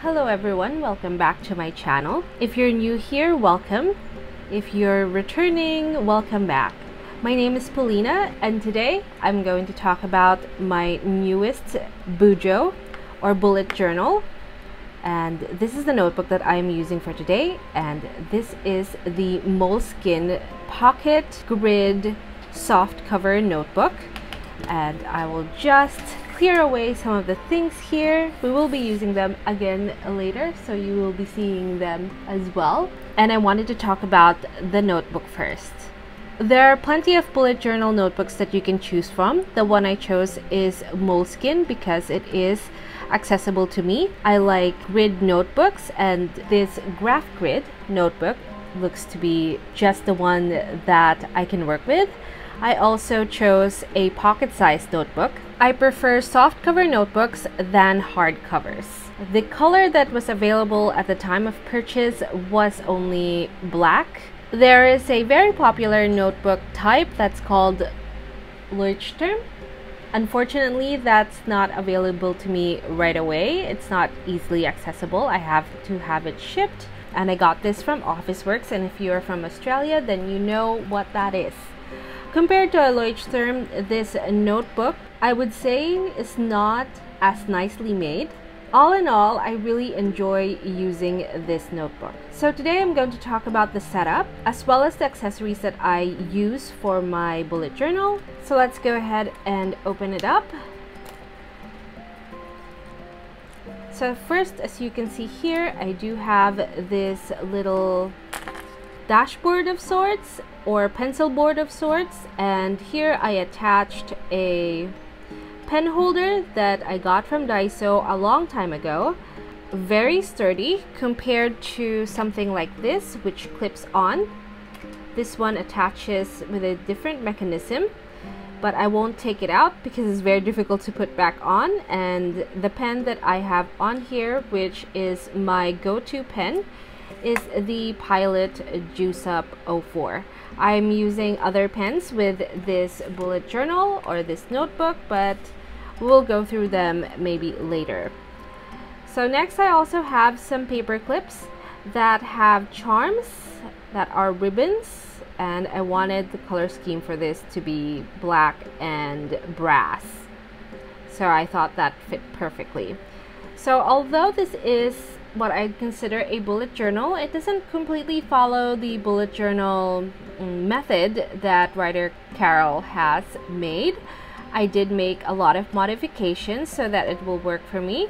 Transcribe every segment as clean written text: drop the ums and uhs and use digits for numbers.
Hello everyone, welcome back to my channel. If you're new here, welcome. If you're returning, welcome back. My name is Polina and today I'm going to talk about my newest BuJo or bullet journal. And this is the notebook that I'm using for today, and this is the Moleskine Pocket Grid soft cover notebook. And I will just clear away some of the things here. We will be using them again later, so you will be seeing them as well. And I wanted to talk about the notebook first. There are plenty of bullet journal notebooks that you can choose from. The one I chose is Moleskine because it is accessible to me. I like grid notebooks, and this graph grid notebook looks to be just the one that I can work with. I also chose a pocket-sized notebook. I prefer softcover notebooks than hard covers. The color that was available at the time of purchase was only black. There is a very popular notebook type that's called 𝐌𝐢𝐧𝐢𝐬𝐭. Unfortunately, that's not available to me right away. It's not easily accessible. I have to have it shipped, and I got this from Officeworks, and if you're from Australia, then you know what that is. Compared to 𝐌𝐢𝐧𝐢𝐬𝐭, this notebook, I would say, is not as nicely made. All in all, I really enjoy using this notebook. So today I'm going to talk about the setup as well as the accessories that I use for my bullet journal. So let's go ahead and open it up. So first, as you can see here, I do have this little dashboard of sorts or pencil board of sorts, and here I attached a pen holder that I got from Daiso a long time ago. Very sturdy compared to something like this, which clips on. This one attaches with a different mechanism, but I won't take it out because it's very difficult to put back on. And the pen that I have on here, which is my go-to pen, is the Pilot Juice Up 04. I'm using other pens with this bullet journal or this notebook, but we'll go through them maybe later. So next, I also have some paper clips that have charms that are ribbons, and I wanted the color scheme for this to be black and brass, so I thought that fit perfectly. So although this is what I consider a bullet journal, it doesn't completely follow the bullet journal method that writer Carol has made. I did make a lot of modifications so that it will work for me,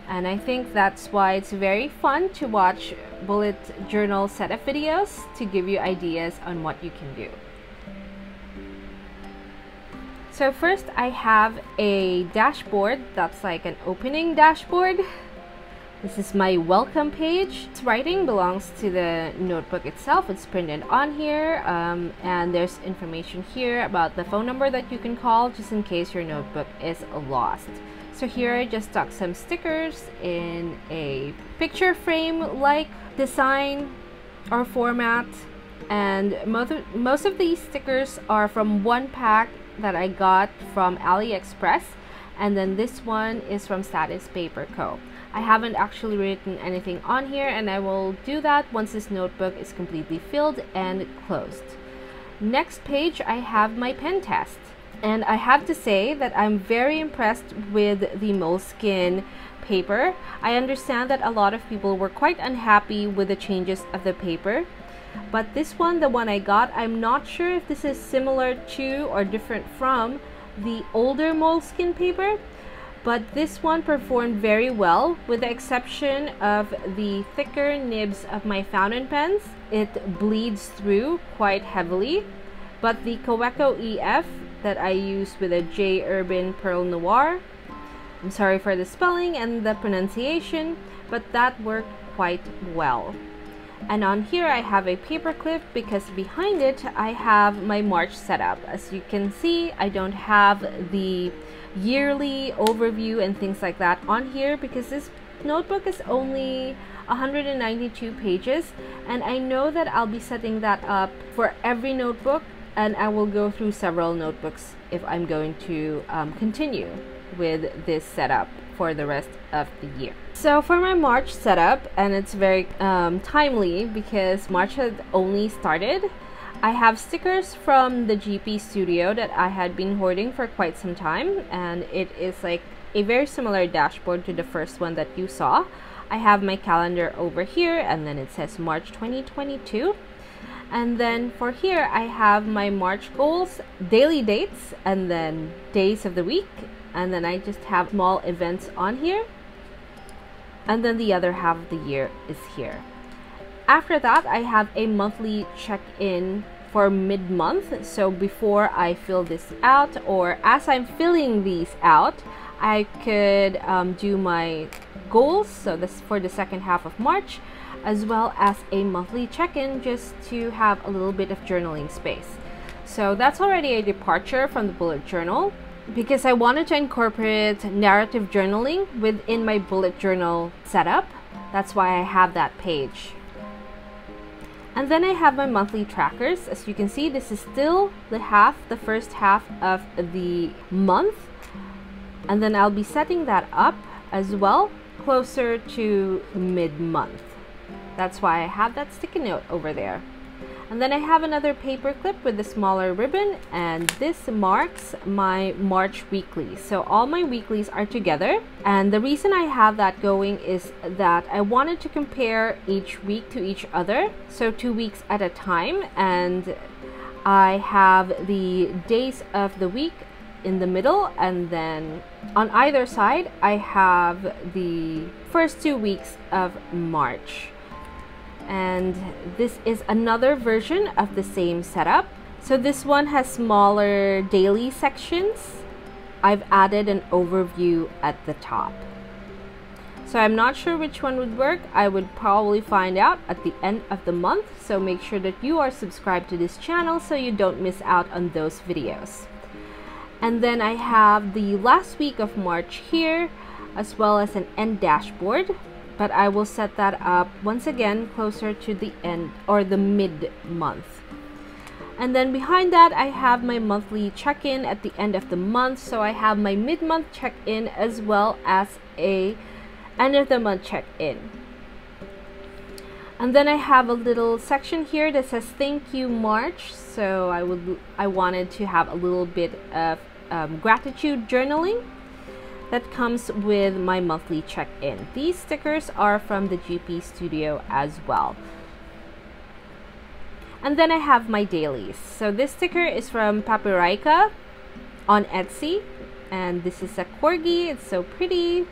and I think that's why it's very fun to watch bullet journal setup videos to give you ideas on what you can do. So first, I have a dashboard that's like an opening dashboard. This is my welcome page. This writing belongs to the notebook itself. It's printed on here, and there's information here about the phone number that you can call just in case your notebook is lost. So here I just stuck some stickers in a picture frame like design or format, and most of these stickers are from one pack that I got from AliExpress, and then this one is from Status Paper Co. I haven't actually written anything on here, and I will do that once this notebook is completely filled and closed. Next page, I have my pen test, and I have to say that I'm very impressed with the Moleskine paper. I understand that a lot of people were quite unhappy with the changes of the paper, but this one, the one I got, I'm not sure if this is similar to or different from the older Moleskine paper, but this one performed very well with the exception of the thicker nibs of my fountain pens. It bleeds through quite heavily, but the 𝐌𝐢𝐬𝐿 that I use with a J Urban Pearl Noir, I'm sorry for the spelling and the pronunciation, but that worked quite well. And on here I have a paper clip because behind it I have my March setup. As you can see, I don't have the yearly overview and things like that on here because this notebook is only 192 pages, and I know that I'll be setting that up for every notebook, and I will go through several notebooks if I'm going to continue with this setup for the rest of the year. So for my March setup, and it's very timely because March had only started, I have stickers from the GP Studio that I had been hoarding for quite some time, and it is like a very similar dashboard to the first one that you saw. I have my calendar over here, and then it says March 2022. And then for here, I have my March goals, daily dates, and then days of the week. And then I just have small events on here. And then the other half of the year is here. After that, I have a monthly check-in for mid-month. So before I fill this out, or as I'm filling these out, I could do my goals. So this for the second half of March, as well as a monthly check-in just to have a little bit of journaling space. So that's already a departure from the bullet journal because I wanted to incorporate narrative journaling within my bullet journal setup. That's why I have that page. And then I have my monthly trackers. As you can see, this is still the first half of the month. And then I'll be setting that up as well closer to mid-month. That's why I have that sticky note over there. And then I have another paper clip with a smaller ribbon, and this marks my March weekly. So all my weeklies are together, and the reason I have that going is that I wanted to compare each week to each other, so 2 weeks at a time, and I have the days of the week in the middle, and then on either side I have the first 2 weeks of March. And this is another version of the same setup. So this one has smaller daily sections. I've added an overview at the top. So I'm not sure which one would work. I would probably find out at the end of the month. So make sure that you are subscribed to this channel so you don't miss out on those videos. And then I have the last week of March here, as well as an end dashboard. But I will set that up once again closer to the end or the mid-month. And then behind that, I have my monthly check-in at the end of the month. So I have my mid-month check-in as well as a end of the month check-in. And then I have a little section here that says thank you March. So I wanted to have a little bit of gratitude journaling that comes with my monthly check-in. These stickers are from the GP Studio as well. And then I have my dailies. So this sticker is from 𝒕𝒉𝒅𝒐 on Etsy, and this is a corgi. It's so pretty.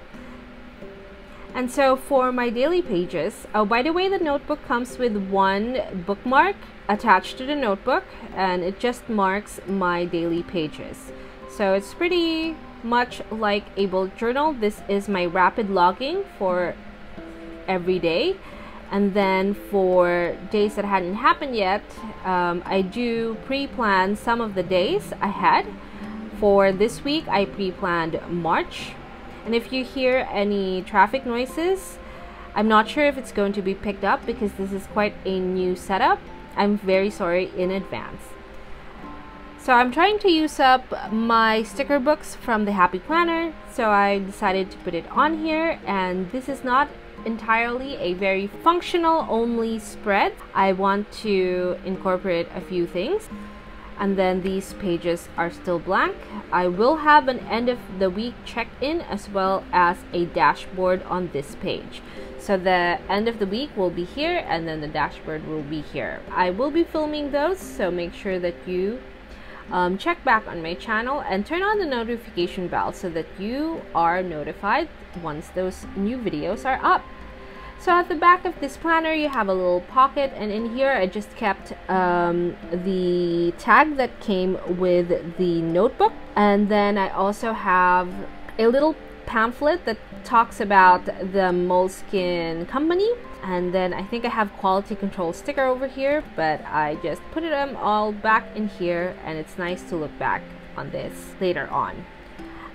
And so for my daily pages, oh, by the way, the notebook comes with one bookmark attached to the notebook, and it just marks my daily pages. So it's pretty much like a bullet journal. This is my rapid logging for every day, and then for days that hadn't happened yet, I do pre-plan some of the days ahead. For this week, I pre-planned March, and if you hear any traffic noises, I'm not sure if it's going to be picked up because this is quite a new setup. I'm very sorry in advance. So I'm trying to use up my sticker books from the Happy Planner, so I decided to put it on here, and this is not entirely a very functional only spread. I want to incorporate a few things, and then these pages are still blank. I will have an end of the week check-in as well as a dashboard on this page. So the end of the week will be here, and then the dashboard will be here. I will be filming those, so make sure that you check back on my channel and turn on the notification bell so that you are notified once those new videos are up. So at the back of this planner, you have a little pocket, and in here I just kept the tag that came with the notebook, and then I also have a little pamphlet that talks about the Moleskine company, and then I think I have quality control sticker over here, but I just put them all back in here, and it's nice to look back on this later on.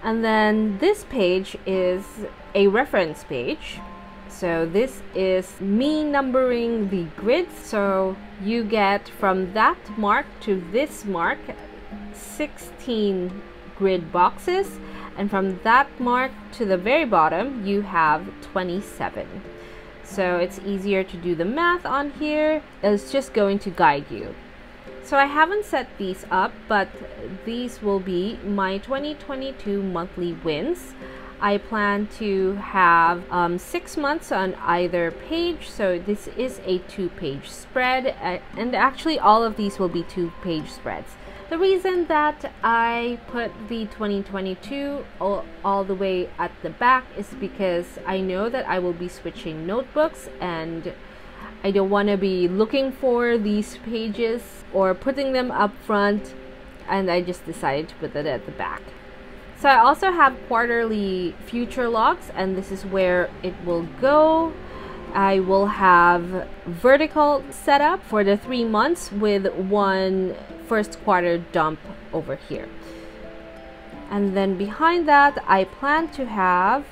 And then this page is a reference page. So this is me numbering the grids, so you get from that mark to this mark 16 grid boxes, and from that mark to the very bottom you have 27. So it's easier to do the math on here. It's just going to guide you. So I haven't set these up, but these will be my 2022 monthly wins. I plan to have 6 months on either page, so this is a 2-page spread, and actually all of these will be 2-page spreads. The reason that I put the 2022 all the way at the back is because I know that I will be switching notebooks, and I don't want to be looking for these pages or putting them up front, and I just decided to put it at the back. So I also have quarterly future logs, and this is where it will go. I will have vertical setup for the 3 months with one first quarter dump over here. And then behind that, I plan to have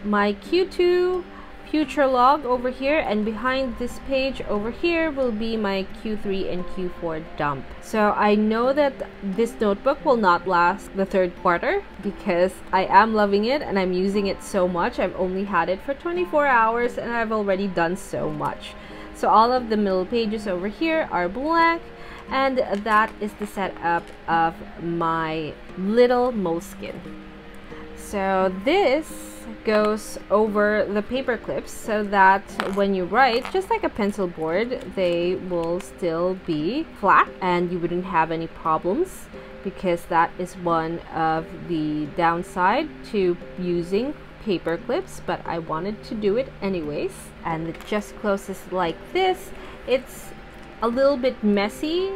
my Q2 future log over here, and behind this page over here will be my Q3 and Q4 dump. So I know that this notebook will not last the 3rd quarter because I am loving it and I'm using it so much. I've only had it for 24 hours and I've already done so much. So all of the middle pages over here are blank, and that is the setup of my little Moleskine. So this goes over the paper clips so that when you write, just like a pencil board, they will still be flat and you wouldn't have any problems, because that is one of the downside to using paper clips, but I wanted to do it anyways. And it just closes like this. It's a little bit messy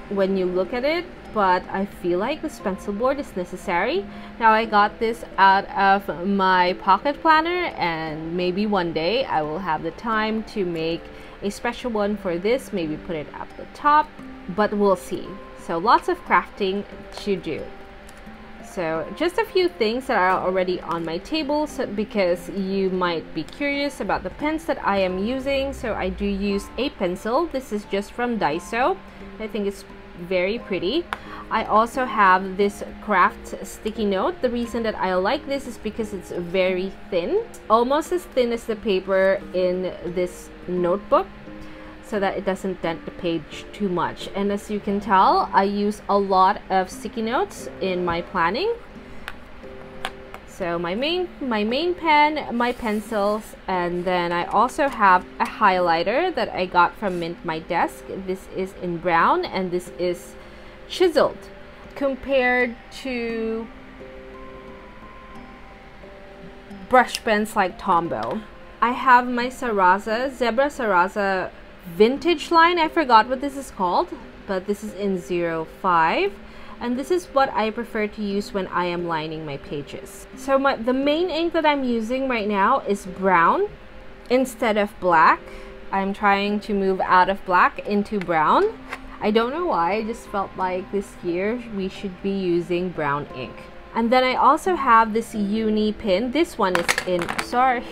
when you look at it, but I feel like this pencil board is necessary. Now I got this out of my pocket planner, and maybe one day I will have the time to make a special one for this, maybe put it at the top, but we'll see. So lots of crafting to do. So just a few things that are already on my table, because you might be curious about the pens that I am using. So I do use a pencil. This is just from Daiso. I think it's very pretty. I also have this craft sticky note. The reason that I like this is because it's very thin, almost as thin as the paper in this notebook, so that it doesn't dent the page too much. And as you can tell, I use a lot of sticky notes in my planning. So my main pen, my pencils, and then I also have a highlighter that I got from Mint My Desk. This is in brown and this is chiseled compared to brush pens like Tombow. I have my Zebra Sarasa vintage line. I forgot what this is called, but this is in 05. And this is what I prefer to use when I am lining my pages. So the main ink that I'm using right now is brown instead of black. I'm trying to move out of black into brown. I don't know why, I just felt like this year we should be using brown ink. And then I also have this uni pin. This one is in, sorry,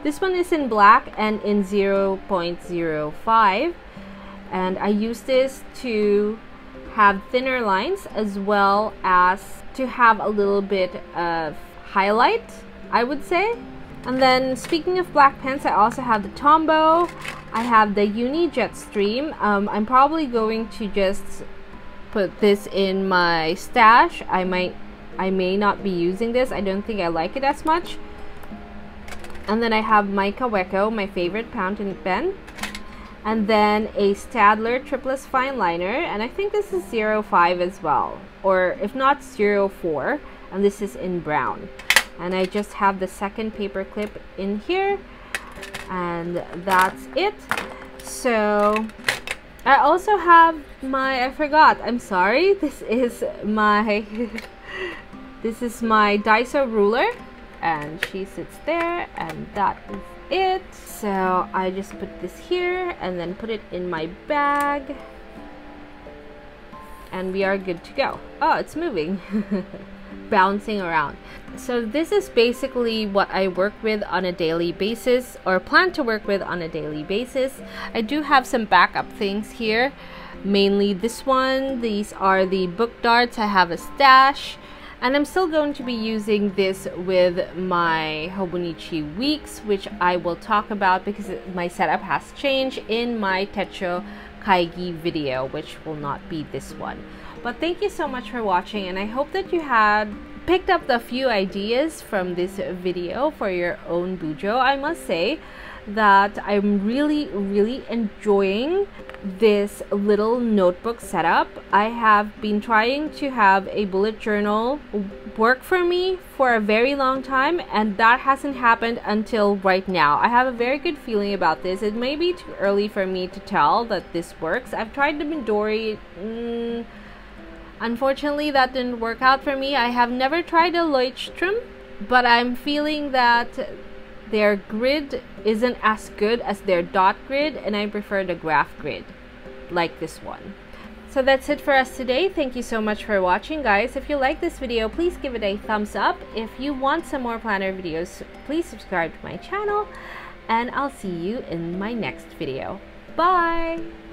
this one is in black and in 0.05. And I use this to have thinner lines as well as to have a little bit of highlight, I would say. And then speaking of black pens, I also have the Tombow. I have the Uni Jetstream. I'm probably going to just put this in my stash. I may not be using this. I don't think I like it as much. And then I have my 𝐌𝐢𝐬𝐚, my favorite fountain pen. And then a Staedtler Triplus Fine Liner, and I think this is 05 as well, or if not 04, and this is in brown. And I just have the second paper clip in here, and that's it. So I also have my, I forgot, I'm sorry, this is my this is my Daiso ruler, and she sits there, and that is it. So I just put this here and then put it in my bag, and we are good to go. Oh, it's moving. Bouncing around. So this is basically what I work with on a daily basis, or plan to work with on a daily basis. I do have some backup things here, mainly this one. These are the book darts. I have a stash. And I'm still going to be using this with my Hobonichi weeks, which I will talk about because my setup has changed in my Techo Kaigi video, which will not be this one. But thank you so much for watching, and I hope that you had picked up a few ideas from this video for your own BuJo. I must say that I'm really enjoying this little notebook setup. I have been trying to have a bullet journal work for me for a very long time, and that hasn't happened until right now. I have a very good feeling about this. It may be too early for me to tell that this works. I've tried the Midori. Unfortunately, that didn't work out for me. I have never tried a 𝐼𝐻𝐺𝐻, but I'm feeling that their grid isn't as good as their dot grid, and I prefer the graph grid like this one. So that's it for us today. Thank you so much for watching, guys. If you like this video, please give it a thumbs up. If you want some more planner videos, please subscribe to my channel, and I'll see you in my next video. Bye!